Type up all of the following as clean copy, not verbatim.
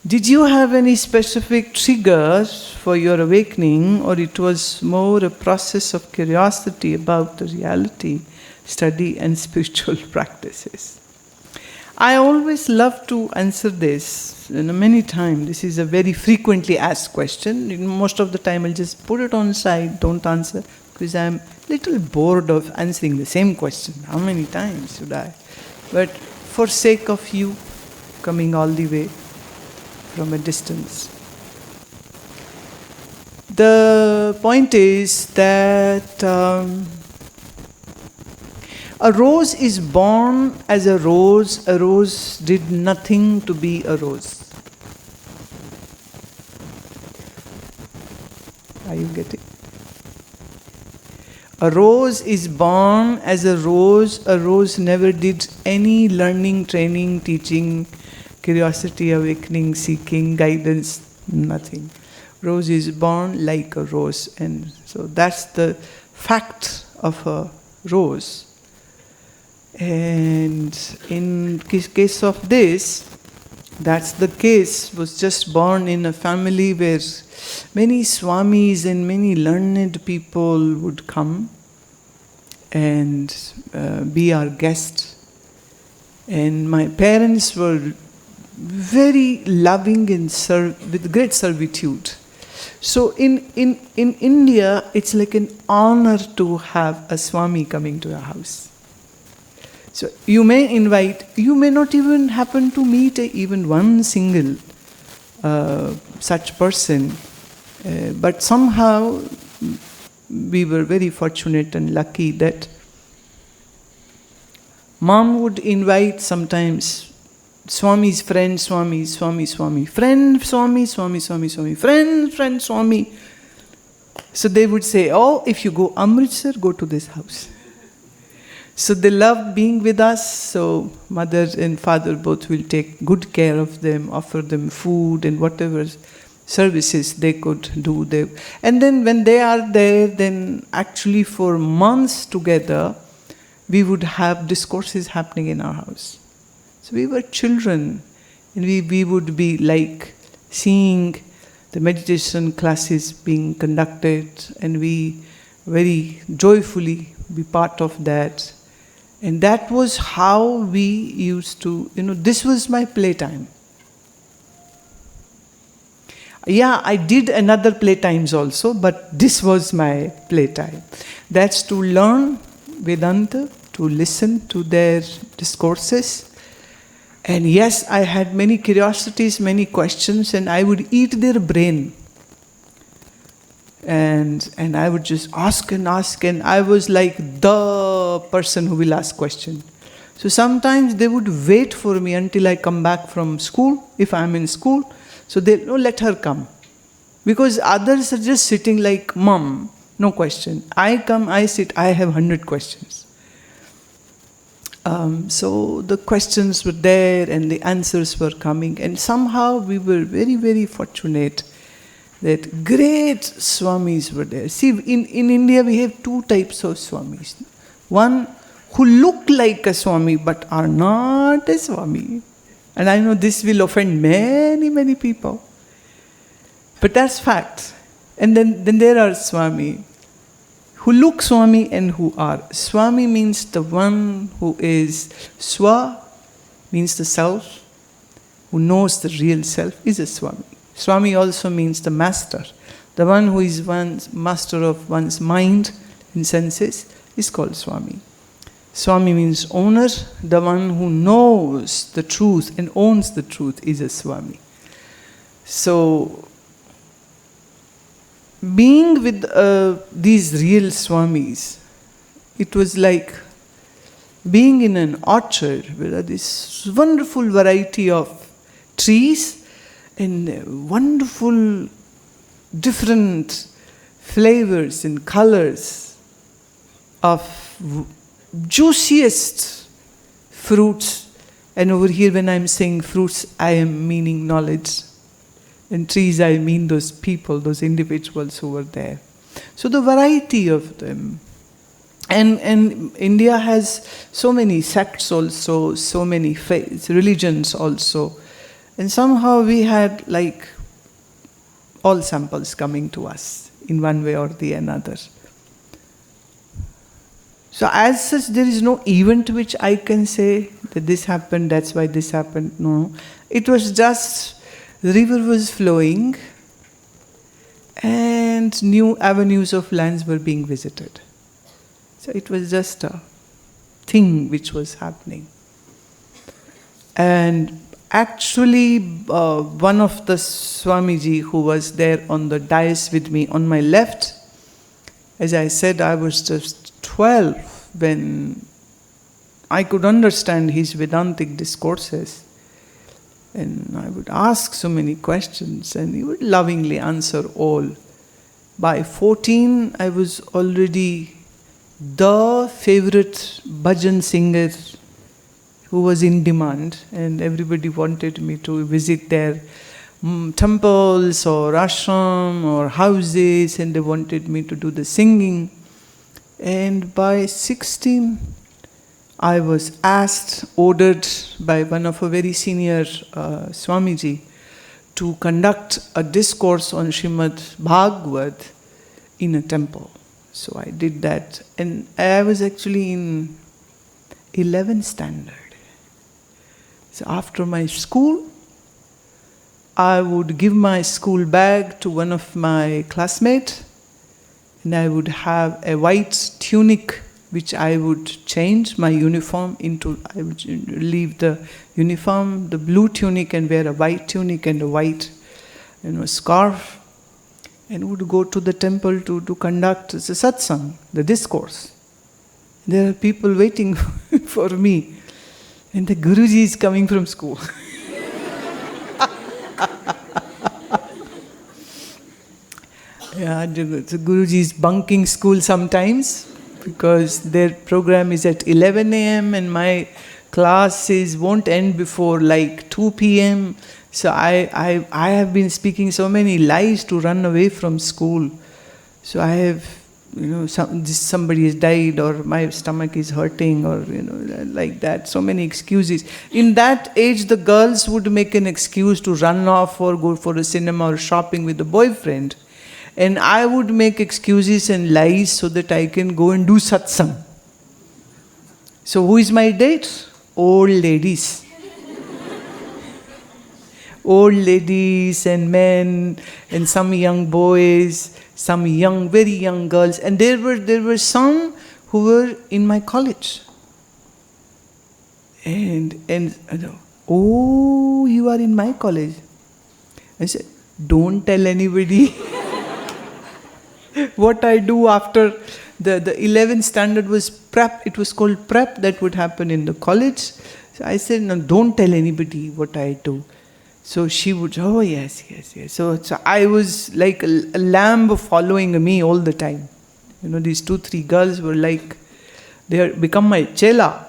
Did you have any specific triggers for your awakening, or it was more a process of curiosity about the reality, study and spiritual practices? I always love to answer this many times. This is a very frequently asked question. Most of the time I'll just put it on side, don't answer, because I'm a little bored of answering the same question. How many times should I? But for sake of you coming all the way from a distance. The point is that a rose is born as a rose did nothing to be a rose. Are you getting? A rose is born as a rose never did any learning, training, teaching, curiosity, awakening, seeking, guidance, nothing. Rose is born like a rose, and so that's the fact of a rose. And in case of this, that's the case, was just born in a family where many Swamis and many learned people would come and be our guest. And my parents were very loving and with great servitude. So in India, it's like an honor to have a Swami coming to your house. So you may invite, you may not even happen to meet even one single such person, but somehow we were very fortunate and lucky that Mom would invite sometimes Swami's friend, Swami, friend, Swami, friend, Swami. So they would say, oh, if you go Amritsar, go to this house. So they loved being with us, so mother and father both will take good care of them, offer them food and whatever services they could do. And then when they are there, then actually for months together, we would have discourses happening in our house. So we were children, and we would be like seeing the meditation classes being conducted, and we very joyfully be part of that. And that was how we used to, this was my playtime. Yeah, I did another playtimes also, but this was my playtime. That's to learn Vedanta, to listen to their discourses. And yes, I had many curiosities, many questions, and I would eat their brain. And I would just ask, and I was like the person who will ask questions. So sometimes they would wait for me until I come back from school, if I'm in school. So they'll, no, let her come. Because others are just sitting like, Mom, no question. I come, I sit, I have 100 questions. So the questions were there and the answers were coming. And somehow we were very, very fortunate that great Swamis were there. See, in India we have two types of Swamis. One who look like a Swami but are not a Swami. And I know this will offend many, many people. But that's fact. And then there are Swami who look Swami and who are. Swami means the one who is Swa, means the self, who knows the real self is a Swami. Swami also means the master. The one who is one's master of one's mind and senses is called Swami. Swami means owner. The one who knows the truth and owns the truth is a Swami. So, being with these real Swamis, it was like being in an orchard where there is wonderful variety of trees and wonderful different flavors and colors of juiciest fruits. And over here when I'm saying fruits, I am meaning knowledge. And trees, I mean those people, those individuals who were there. So the variety of them. And India has so many sects also, so many faiths, religions also. And somehow we had like all samples coming to us in one way or the another. So as such, there is no event which I can say that this happened, that's why this happened. No. It was just, the river was flowing and new avenues of lands were being visited. So it was just a thing which was happening. And actually, one of the Swami G who was there on the dais with me on my left, as I said, I was just 12 when I could understand his Vedantic discourses. And I would ask so many questions and he would lovingly answer all. By 14, I was already the favorite bhajan singer who was in demand, and everybody wanted me to visit their temples or ashram or houses, and they wanted me to do the singing. And by 16, I was ordered by one of a very senior Swamiji to conduct a discourse on Srimad Bhagavad in a temple. So I did that, and I was actually in 11th standard. So after my school, I would give my school bag to one of my classmates, and I would have a white tunic which I would change my uniform into. I would leave the uniform, the blue tunic, and wear a white tunic and a white scarf, and would go to the temple to conduct the satsang, the discourse. There are people waiting for me, and the Guruji is coming from school. Yeah, the Guruji is bunking school sometimes because their program is at 11 a.m. and my classes won't end before like 2 p.m. So I have been speaking so many lies to run away from school. So I have, somebody has died, or my stomach is hurting, or like that. So many excuses. In that age, the girls would make an excuse to run off or go for a cinema or shopping with a boyfriend. And I would make excuses and lies so that I can go and do satsang. So who is my date? Old ladies. Old ladies and men and some young boys, some young, very young girls. And there were some who were in my college. And oh, you are in my college. I said, don't tell anybody. What I do after the 11th standard was prep. It was called prep, that would happen in the college. So I said, no, don't tell anybody what I do. So she would, oh yes. So I was like a lamb following me all the time. These 2-3 girls were like, they had become my chela.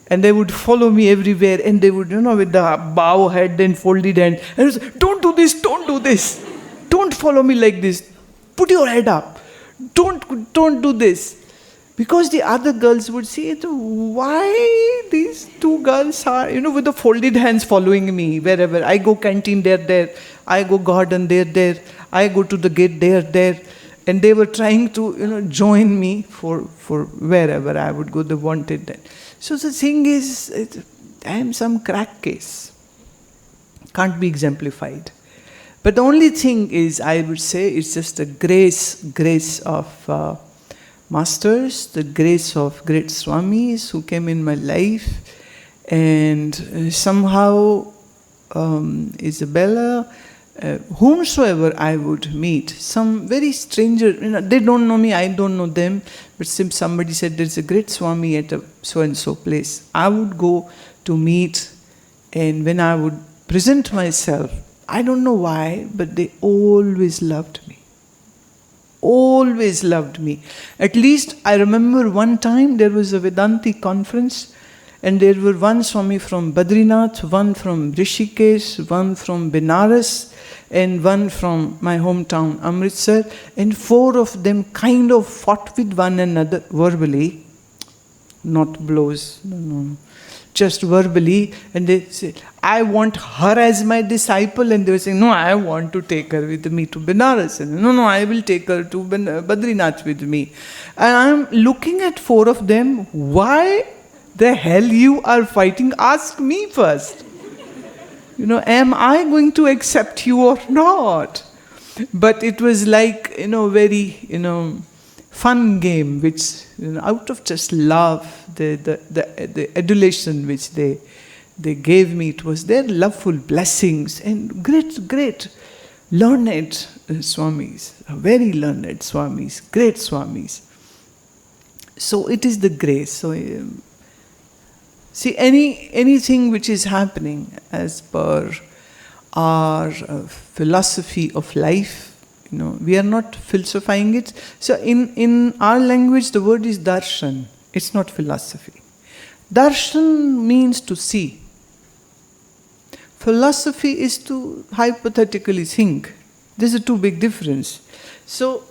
And they would follow me everywhere, and they would, with the bow head and folded hand, and I was, don't do this, don't follow me like this. Put your head up. Don't do this. Because the other girls would say, why these 2 girls are, with the folded hands following me wherever. I go canteen, they're there. I go garden, they're there. I go to the gate, they're there. And they were trying to, join me for wherever I would go, they wanted that. So the thing is, I am some crack case. Can't be exemplified. But the only thing is, I would say, it's just the grace of masters, the grace of great Swamis who came in my life, and somehow Isabella, whomsoever I would meet, some very stranger, they don't know me, I don't know them, but somebody said there's a great Swami at a so-and-so place, I would go to meet, and when I would present myself, I don't know why, but they always loved me. Always loved me. At least I remember one time there was a Vedanti conference, and there were one Swami from Badrinath, one from Rishikesh, one from Benares, and one from my hometown, Amritsar, and 4 of them kind of fought with one another verbally, not blows, no. just verbally, and they say, I want her as my disciple, and they were saying, no, I want to take her with me to Benares, and no, I will take her to Badrinath with me. And I'm looking at 4 of them, why the hell you are fighting? Ask me first. Am I going to accept you or not? But it was like, very, fun game, which, out of just love, the adulation which they gave me, it was their loveful blessings and great, learned Swamis, very learned Swamis, great Swamis. So it is the grace. So see, anything which is happening as per our philosophy of life, we are not philosophizing it. So in our language, the word is darshan. It's not philosophy. Darshan means to see. Philosophy is to hypothetically think. There's a two big difference. So,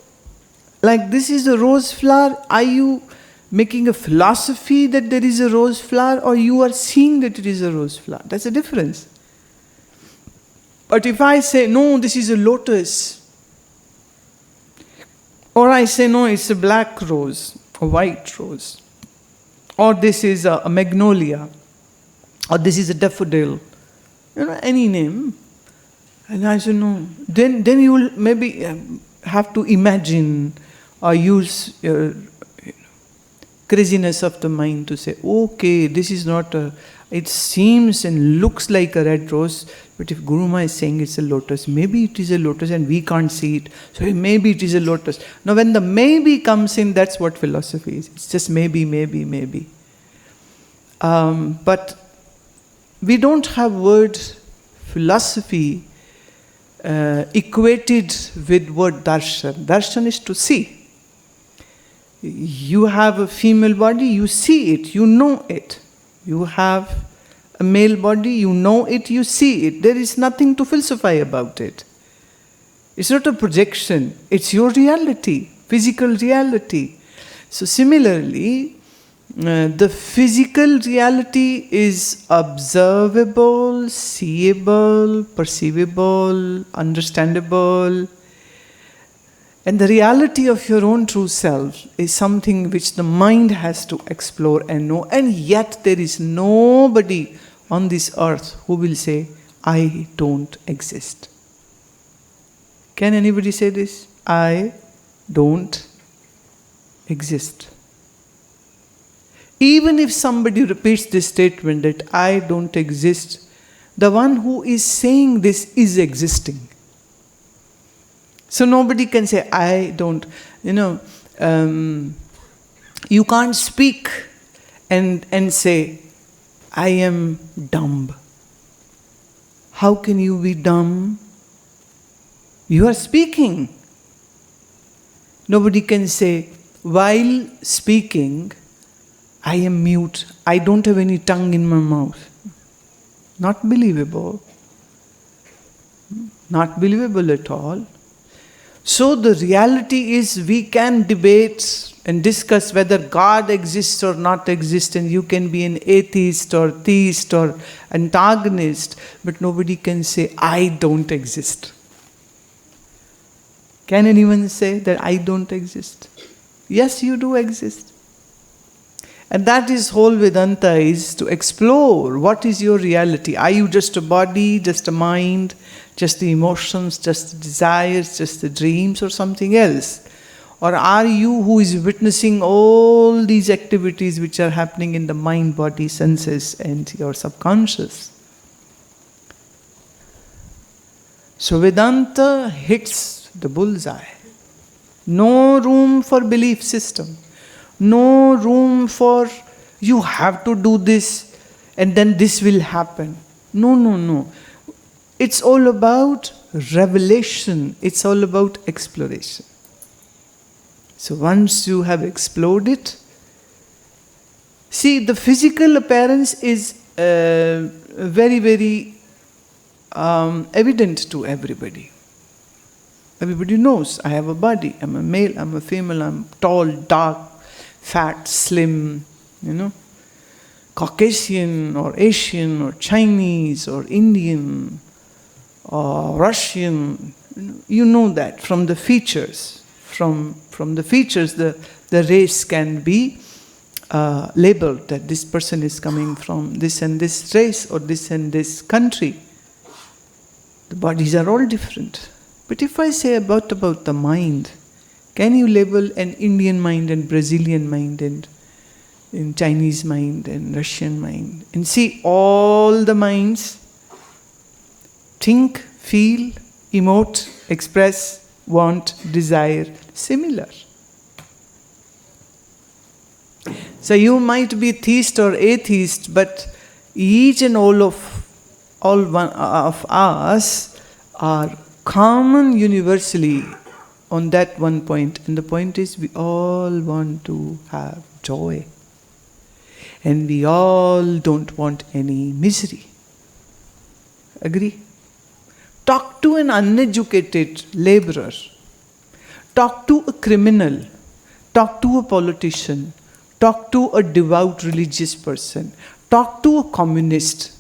like this is a rose flower, are you making a philosophy that there is a rose flower, or you are seeing that it is a rose flower? That's a difference. But if I say, no, this is a lotus, or I say, no, it's a black rose, a white rose, or this is a magnolia, or this is a daffodil, any name, and I say, no, then you will maybe have to imagine or use your craziness of the mind to say, okay, this is not it seems and looks like a red rose, but if Gurumaa is saying it's a lotus, maybe it is a lotus and we can't see it, so maybe it is a lotus. Now when the maybe comes in, that's what philosophy is. It's just maybe. But we don't have word philosophy equated with word darshan. Darshan is to see. You have a female body, you see it, you know it. You have a male body, you know it, you see it. There is nothing to philosophize about it. It's not a projection, it's your reality, physical reality. So similarly, the physical reality is observable, seeable, perceivable, understandable. And the reality of your own true self is something which the mind has to explore and know. And yet there is nobody on this earth who will say, I don't exist. Can anybody say this? I don't exist. Even if somebody repeats this statement that I don't exist, the one who is saying this is existing. So nobody can say, I don't, you can't speak and say, I am dumb. How can you be dumb? You are speaking. Nobody can say, while speaking, I am mute. I don't have any tongue in my mouth. Not believable. Not believable at all. So the reality is we can debate and discuss whether God exists or not exists, and you can be an atheist or theist or antagonist, but nobody can say, I don't exist. Can anyone say that I don't exist? Yes, you do exist. And that is whole Vedanta, is to explore what is your reality. Are you just a body, just a mind, just the emotions, just the desires, just the dreams, or something else? Or are you who is witnessing all these activities which are happening in the mind, body, senses and your subconscious? So Vedanta hits the bullseye. No room for belief system. No room for, you have to do this and then this will happen. No. It's all about revelation. It's all about exploration. So once you have explored it, see, the physical appearance is very, very evident to everybody. Everybody knows, I have a body, I'm a male, I'm a female, I'm tall, dark, fat, slim, Caucasian or Asian or Chinese or Indian or Russian. You know that from the features. From the features, the race can be labeled that this person is coming from this and this race or this and this country. The bodies are all different. But if I say about the mind, can you label an Indian mind and Brazilian mind and Chinese mind and Russian mind and see all the minds think, feel, emote, express, want, desire, similar. So you might be theist or atheist, but each and all one of us are common universally on that one point. And the point is we all want to have joy. And we all don't want any misery. Agree? Talk to an uneducated laborer. Talk to a criminal. Talk to a politician. Talk to a devout religious person. Talk to a communist.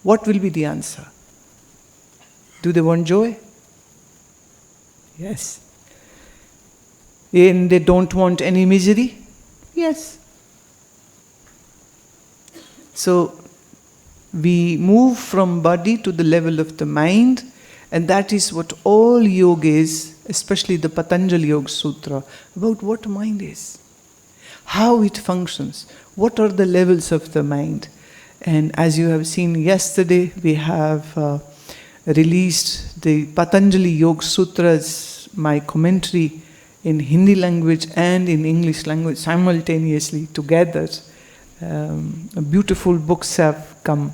What will be the answer? Do they want joy? Yes. And they don't want any misery? Yes. So, we move from body to the level of the mind, and that is what all yoga is, especially the Patanjali Yoga Sutra, about what mind is, how it functions, what are the levels of the mind. And as you have seen yesterday, we have released the Patanjali Yoga Sutras, my commentary in Hindi language and in English language simultaneously together. Beautiful books have come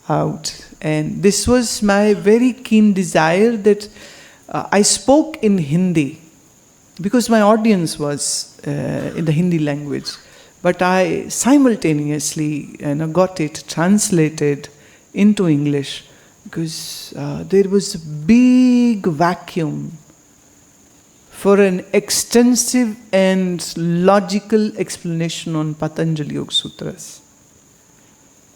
out. And this was my very keen desire that I spoke in Hindi because my audience was in the Hindi language. But I simultaneously got it translated into English because there was a big vacuum for an extensive and logical explanation on Patanjali Yoga Sutras.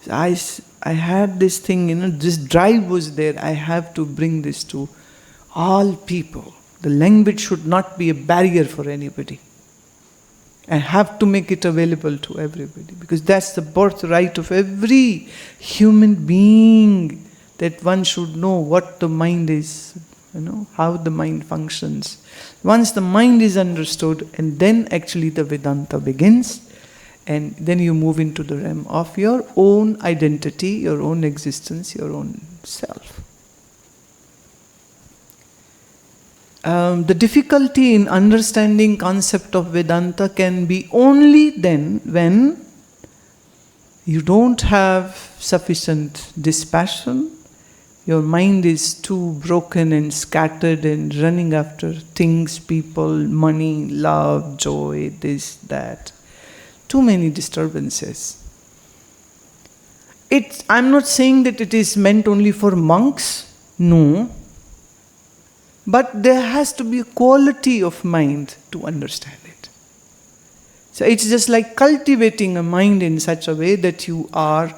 I had this thing, this drive was there. I have to bring this to all people. The language should not be a barrier for anybody. I have to make it available to everybody because that's the birthright of every human being, that one should know what the mind is, how the mind functions. Once the mind is understood, and then actually the Vedanta begins, and then you move into the realm of your own identity, your own existence, your own self. The difficulty in understanding concept of Vedanta can be only then when you don't have sufficient dispassion. Your mind is too broken and scattered and running after things, people, money, love, joy, this, that. Too many disturbances. I'm not saying that it is meant only for monks. No. But there has to be a quality of mind to understand it. So it's just like cultivating a mind in such a way that you are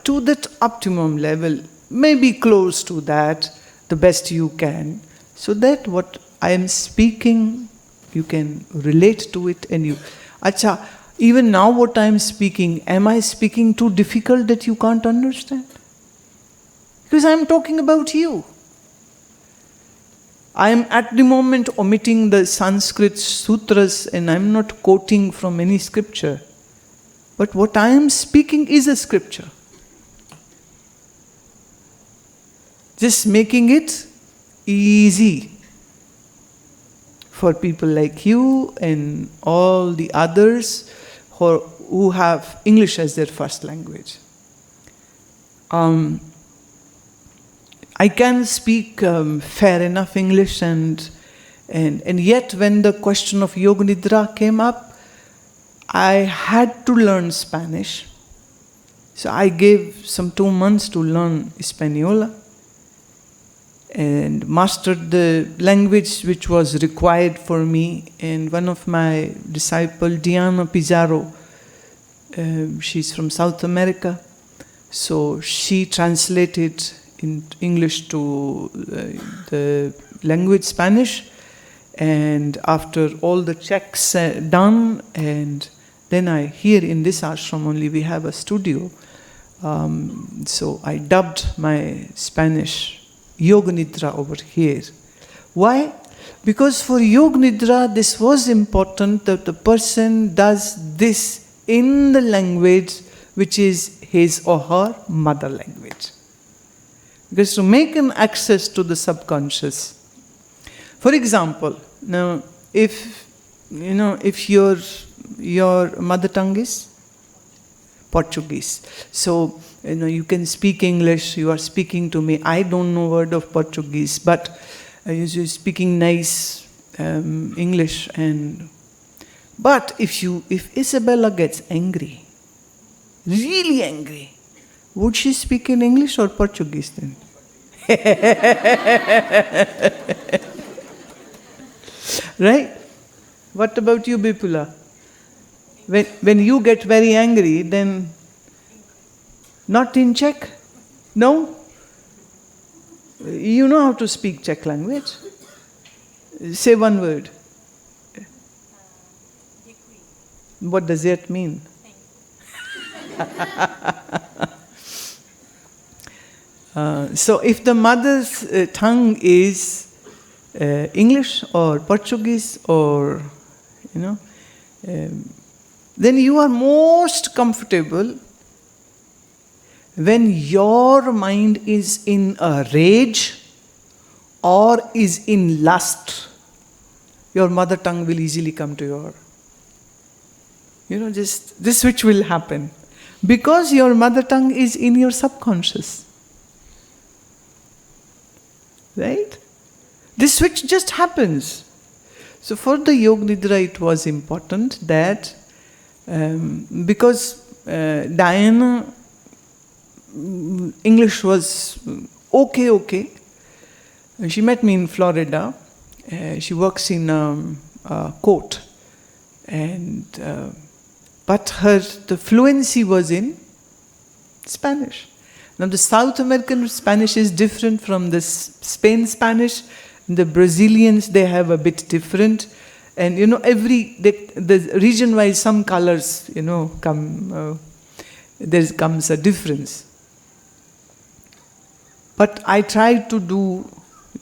to that optimum level, maybe close to that, the best you can, so that what I am speaking, you can relate to it and you... Acha, even now what I am speaking, am I speaking too difficult that you can't understand? Because I am talking about you. I am at the moment omitting the Sanskrit sutras and I am not quoting from any scripture. But what I am speaking is a scripture. Just making it easy for people like you and all the others who have English as their first language. I can speak fair enough English and yet when the question of Yoga Nidra came up, I had to learn Spanish. So I gave some 2 months to learn Española and mastered the language which was required for me. And one of my disciples, Diana Pizarro, She's from South America. So she translated in English to the language Spanish. And after all the checks done, and then here in this ashram only we have a studio. So I dubbed my Spanish Yoga Nidra over here. Why? Because for Yoga Nidra, this was important that the person does this in the language which is his or her mother language. Because to make an access to the subconscious. For example, now if your mother tongue is Portuguese, so you can speak English. You are speaking to me. I don't know a word of Portuguese, but you're speaking nice English. But if Isabella gets angry, really angry, would she speak in English or Portuguese then? Right? What about you, Bipula? When you get very angry, then not in Czech? No? You know how to speak Czech language? Say one word. What does that mean? So if the mother's tongue is English or Portuguese or, then you are most comfortable when your mind is in a rage or is in lust. Your mother tongue will easily come to your, just this switch will happen. Because your mother tongue is in your subconscious. Right? This switch just happens. So for the Yoga Nidra it was important that because Diana English was okay. She met me in Florida. She works in a court, and but the fluency was in Spanish. Now the South American Spanish is different from the Spain Spanish. The Brazilians, they have a bit different, and the region-wise some colors come. There comes a difference. But I tried to do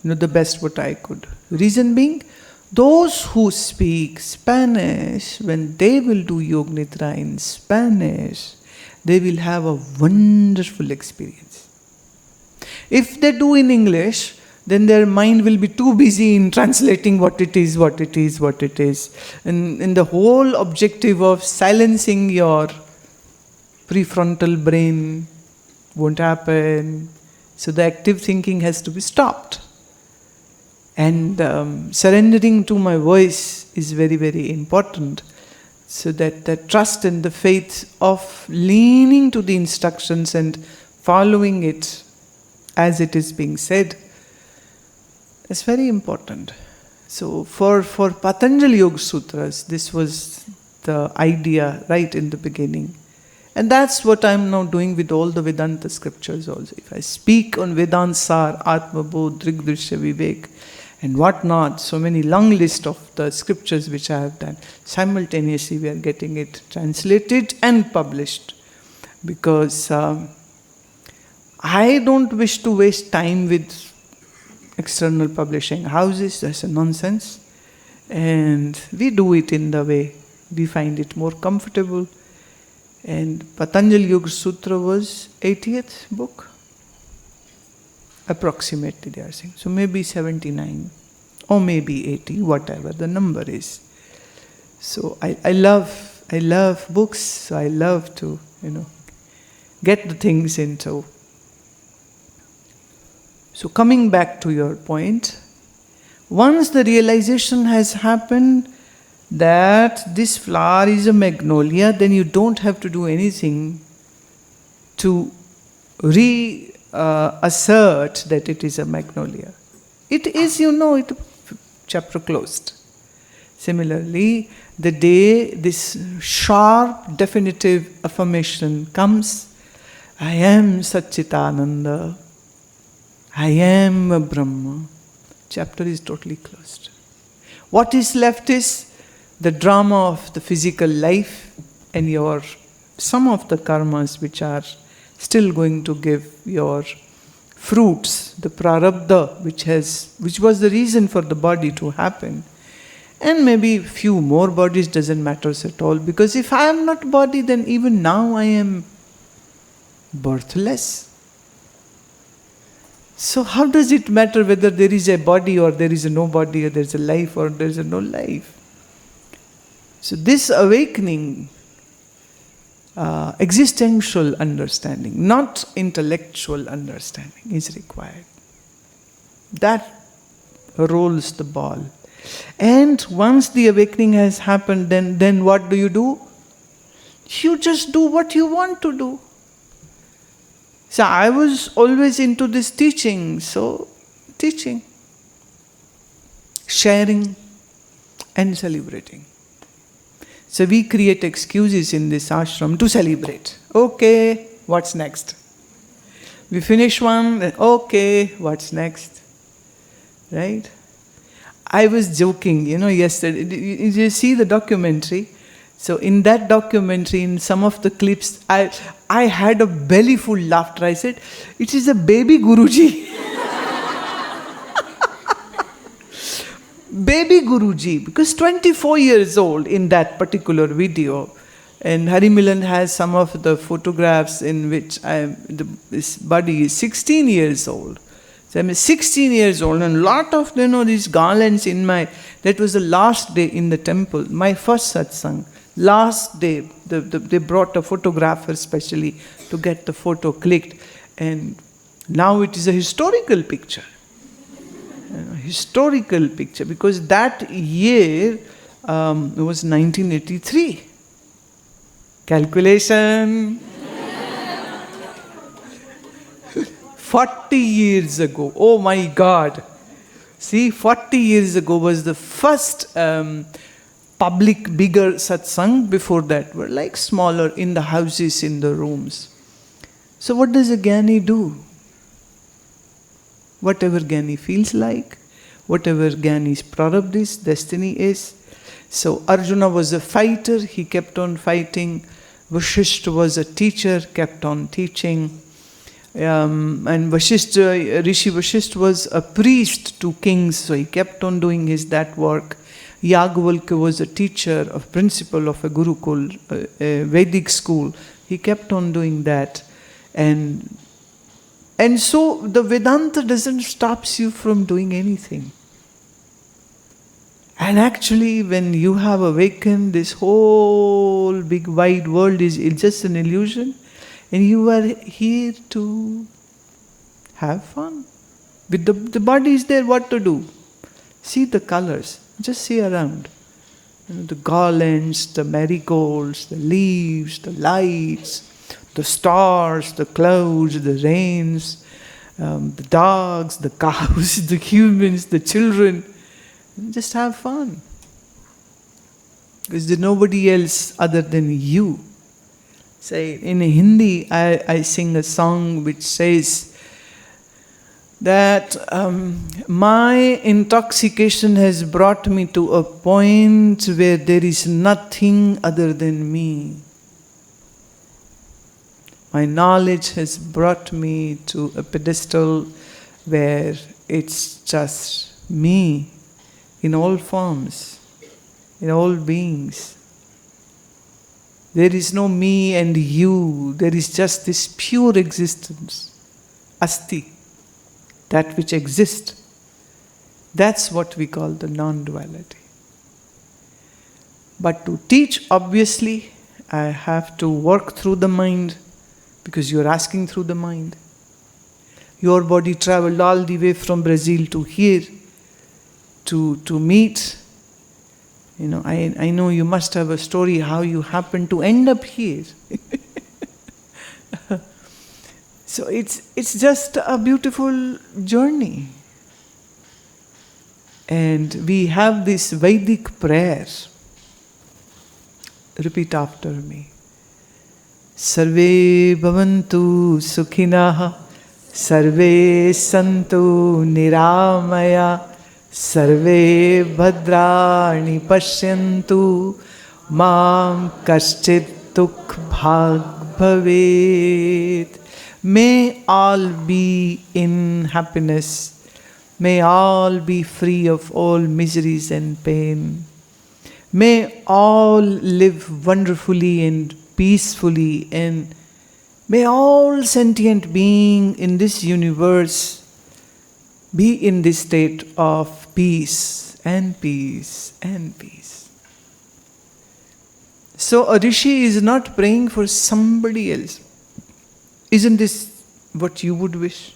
the best what I could. Reason being, those who speak Spanish, when they will do Yoga Nidra in Spanish, they will have a wonderful experience. If they do in English, then their mind will be too busy in translating what it is. And the whole objective of silencing your prefrontal brain won't happen. So the active thinking has to be stopped. And surrendering to my voice is very, very important. So that the trust and the faith of leaning to the instructions and following it as it is being said is very important. So for Patanjali Yoga Sutras, this was the idea right in the beginning. And that's what I'm now doing with all the Vedanta scriptures also. If I speak on Vedanta Sar, Atma Bodh, Drigdrishya Vivek, and whatnot, so many long list of the scriptures which I have done. Simultaneously we are getting it translated and published. Because I don't wish to waste time with external publishing houses. That's a nonsense. And we do it in the way we find it more comfortable. And Patanjali Yoga Sutra was 80th book. Approximately they are saying. So maybe 79 or maybe 80, whatever the number is. So I love books, so I love to, get the things into. So coming back to your point, once the realization has happened that this flower is a magnolia, then you don't have to do anything to assert that it is a magnolia. It is, it chapter closed. Similarly, the day this sharp, definitive affirmation comes, I am Satchitananda, I am a Brahma, chapter is totally closed. What is left is the drama of the physical life and your some of the karmas which are still going to give your fruits, the prarabdha which was the reason for the body to happen. And maybe few more bodies doesn't matter at all, because if I am not body, then even now I am birthless. So how does it matter whether there is a body or there is no body, or there is a life or there is no life? So this awakening, existential understanding, not intellectual understanding, is required. That rolls the ball. And once the awakening has happened, then what do? You just do what you want to do. So I was always into this teaching, so teaching, sharing and celebrating. So we create excuses in this ashram to celebrate. Okay, what's next? We finish one, then okay, what's next? Right? I was joking, yesterday. Did you see the documentary? So in that documentary, in some of the clips, I had a bellyful laughter. I said, it is a baby Guruji. Baby Guruji, because 24 years old in that particular video. And Hari Milan has some of the photographs in which this body is 16 years old. So I'm 16 years old, and a lot of these garlands in that was the last day in the temple, my first satsang. Last day, they brought a photographer specially to get the photo clicked, and now it is a historical picture. Historical picture, because that year was 1983. Calculation. 40 years ago. Oh my God. See, 40 years ago was the first public bigger satsang. Before that were like smaller in the houses, in the rooms. So what does a Gyani do? Whatever Gyani feels like, whatever Gyani's prarabdha is, destiny is. So Arjuna was a fighter, he kept on fighting. Vashishta was a teacher, kept on teaching. And Rishi Vashishta was a priest to kings, so he kept on doing that work. Yagvalkya was a teacher, a principal of a Gurukul, a Vedic school. He kept on doing that. And so the Vedanta doesn't stop you from doing anything. And actually, when you have awakened, this whole big wide world is just an illusion. And you are here to have fun. With the body is there, what to do? See the colors. Just see around. The garlands, the marigolds, the leaves, the lights, the stars, the clouds, the rains, the dogs, the cows, the humans, the children. Just have fun. Because there's nobody else other than you. Say, in Hindi, I sing a song which says that my intoxication has brought me to a point where there is nothing other than me. My knowledge has brought me to a pedestal where it's just me in all forms, in all beings. There is no me and you, there is just this pure existence, asti, that which exists. That's what we call the non-duality. But to teach, obviously, I have to work through the mind, because you're asking through the mind. Your body traveled all the way from Brazil to here to meet. I know you must have a story how you happened to end up here. So it's just a beautiful journey. And we have this Vedic prayer. Repeat after me. Sarve bhavantu sukhinah, sarve santu niramaya, sarve bhadrani pashyantu, mam kaschit dukh bhag bhavet. May all be in happiness. May all be free of all miseries and pain. May all live wonderfully and peacefully, and may all sentient beings in this universe be in this state of peace and peace and peace. So a Rishi is not praying for somebody else. Isn't this what you would wish?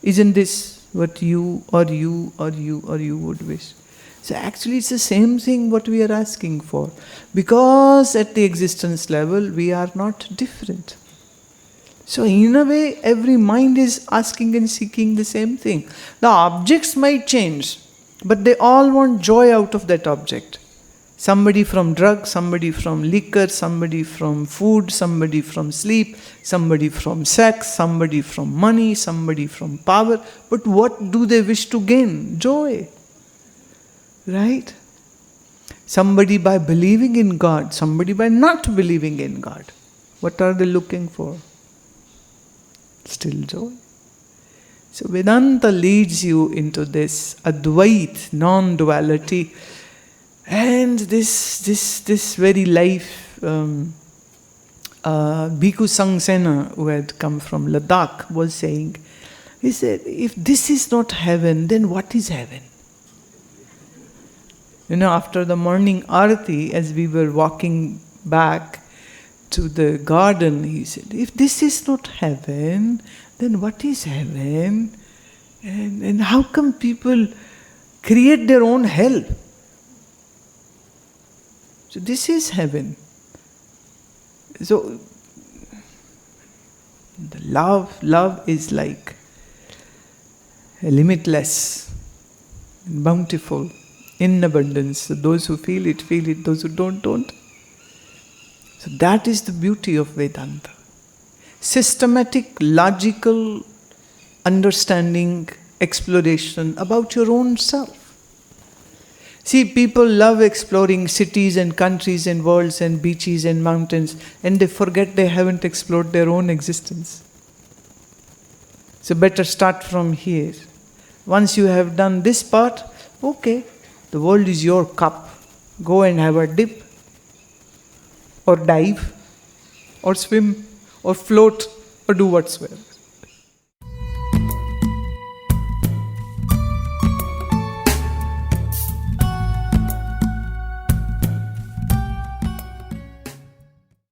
Isn't this what you would wish? So actually it's the same thing what we are asking for. Because at the existence level we are not different. So in a way every mind is asking and seeking the same thing. The objects might change, but they all want joy out of that object. Somebody from drugs, somebody from liquor, somebody from food, somebody from sleep, somebody from sex, somebody from money, somebody from power. But what do they wish to gain? Joy. Right? Somebody by believing in God, somebody by not believing in God. What are they looking for? Still joy. So Vedanta leads you into this Advait, non-duality. And this very life, Bhikkhu Sangsena, who had come from Ladakh, was saying, he said, if this is not heaven, then what is heaven? After the morning arati, as we were walking back to the garden, he said, if this is not heaven, then what is heaven? And how come people create their own hell? So this is heaven. So the love is like limitless, bountiful, in abundance. So those who feel it, those who don't. So that is the beauty of Vedanta. Systematic, logical understanding, exploration about your own self. See, people love exploring cities and countries and worlds and beaches and mountains, and they forget they haven't explored their own existence. So better start from here. Once you have done this part, okay, the world is your cup. Go and have a dip, or dive, or swim, or float, or do whatsoever.